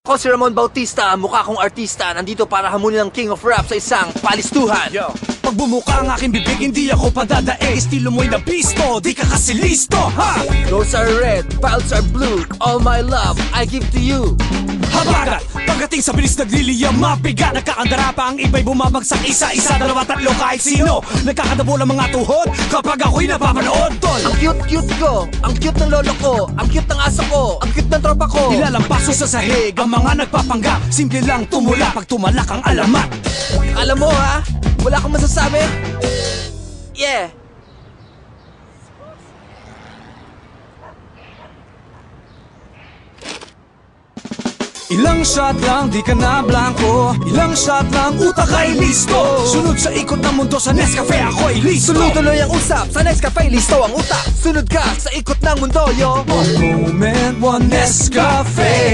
Ako si Ramon Bautista, mukha kong artista. Nandito para hamunin ang King of Rap sa isang palistuhan. Yo. Pag bumuka ang aking bibig, hindi ako padadae. Estilo mo'y nabisto, di ka kasi listo, ha? Roses are red, violets are blue. All my love, I give to you. Habagat, pagdating sa bilis nagliliyam, mabigat. Nagkakandara pa ang iba'y bumabagsak. Isa, dalawa, tatlo, kahit sino. Nagkakadabo ng mga tuhod kapag ako'y napapanood, tol. Ang cute ko, ang cute ng lolo ko, ang cute ng aso ko, ang cute ng tropa ko. Nilalampaso sa sahig ang mga nagpapanggap. Simple lang tumula pag tumalak ang alamat. Alam mo ha, wala akong masasabi. Yeah. Ilang shot lang, di ka na blanco. Ilang shot lang, utak ay listo. Sunod sa ikot ng mundo sa Nescafe, ako'y listo. Tuloy-tuloy ang usap, sa Nescafe listo ang utak. Sunod ka sa ikot ng mundo, yo. One moment, one Nescafe.